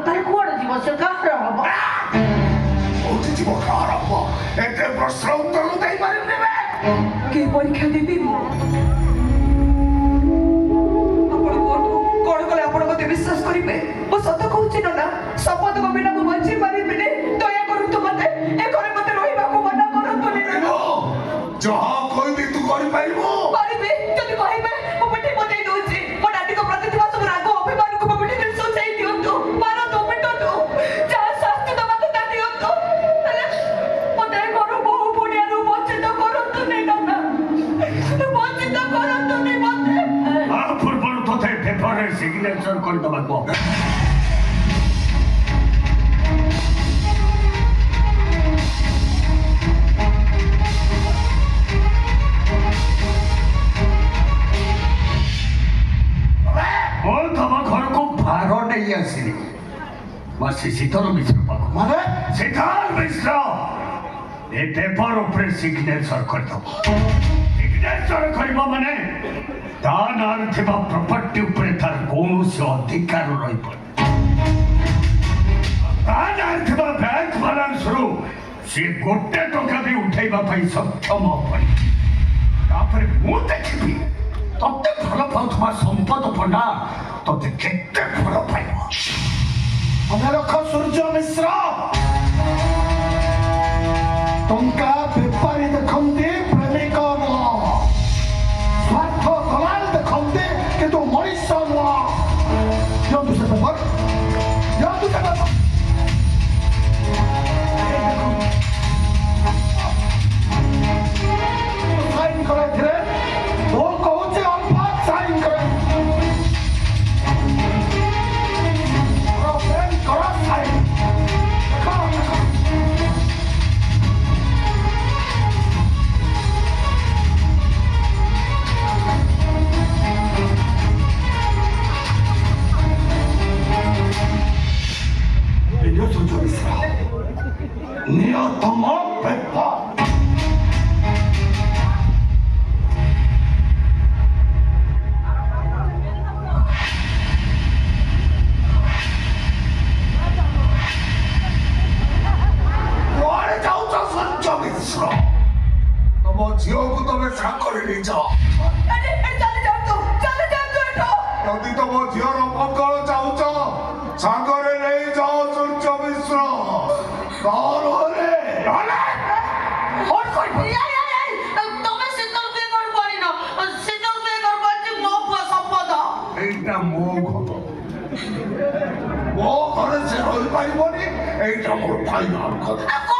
তাহলে কুয়াড়ে জীব সে কাহার হব কোটি জীব কাহার হব এতে প্রশ্ন উত্তর দেই পারিম নেবে কে পরীক্ষা দেবি ଆପଣ କୁହନ୍ତୁ କଣ କଲେ ଆପଣ ମତେ ବିଶ୍ୱାସ କରିବେ ମୁଁ ସତ କହୁଛି ନା ଶପଥ ବିନା ମୁଁ ବଞ୍ଚି ପାରିବିନି ଦୟା କରନ୍ତୁ ମତେ ଏ ଘରେ ମତେ ରହିବାକୁ ମନା କରନ୍ତୁନି ଯାହା କହିବି ତୁ କରିପାରିବୁ ପାରିବି ଯଦି କହିବେ ମୁଁ ପିଠି ବନେଇ ଦଉଛି ମୋ ନାତିଙ୍କ ପ୍ରତି ଥିବା ସବୁ ରାଗ ଅଭିମାନକୁ ମୋ ପିଠିରେ ସୁଚାଇ ଦିଅନ୍ତୁ ମାରନ୍ତୁ ପିଟନ୍ତୁ ଯାହା ଶାସ୍ତି ଦେବା କଥା ଦିଅନ୍ତୁ ହେଲେ ମତେ ଏ ଘରୁ ବହୁ ପୁଣିଆରୁ ବଞ୍ଚିତ କରନ୍ତୁନି ନା ବଞ୍ଚିତ କରନ୍ତୁନି ମତେ ପୂର୍ବରୁ ତୋତେ ପେପରରେ ସିଗ୍ନେଚର କରିଦେବାକୁ ଆସିଲି ବସି ଶୀତଳ ମିଶ୍ର ପାଖକୁ ମାନେ ଶୀତଳ ମିଶ୍ର ଏ ପେପର ଉପରେ ସିଗ୍ନେଚର କରିଦେବ ସିଗ୍ନେଚର କରିବ ମାନେ ତା ନାଁରେ ଥିବା ପ୍ରପର୍ଟି ଉପରେ ତାର କୌଣସି ଅଧିକାର ରହିବ ତା ନାଁରେ ଥିବା ବ୍ୟାଙ୍କ ବାଲାନ୍ସରୁ ସିଏ ଗୋଟେ ଟଙ୍କା ବି ଉଠେଇବା ପାଇଁ ସକ୍ଷମ ହବନି ତାପରେ ମୁଁ ଦେଖିବି ତତେ ଭଲ ପାଉଥିବା ସମ୍ପଦ ପଣ୍ଡା ତତେ କେତେ ଭଲ ପାଇବ ମନେ ରଖ ସୂର୍ଯ୍ୟ ମିଶ୍ର ଟଙ୍କା ବେପାରୀ ଦେଖନ୍ତି ପ୍ରେମିକ ନୁହଁ ସ୍ୱାର୍ଥ ଦଲାଲ ଦେଖନ୍ତି କିନ୍ତୁ ମଣିଷ ନୁହଁ ଦିଅନ୍ତୁ ସେ ପେପର ଦିଅନ୍ତୁ ସେ ପେପର ସାଇନ୍ କର ଏଥିରେ ମୁଁ କହୁଛି ଅଲ୍ଫାଟ ସାଇନ୍ କର নিয়তম পেপার କୁଆଡ଼େ ଯାଉଛ ସୂର୍ଯ୍ୟ ମିଶ୍ର ତମ ଝିଅକୁ ତମେ ସାଙ୍ଗରେ ନେଇଛ ଯଦି ତମ ଝିଅର ମଙ୍ଗଳ ଚାହୁଁଛ ସାଙ୍ଗରେ ନେଇଯାଅ ସୂର୍ଯ୍ୟ ମିଶ୍ର ନହେଲେ এইটা ମୋ ଘର ମୋ ଘରେ ସେ ରହିପାରିବନି এইটা ମୋର ଫାଇନାଲ କଥା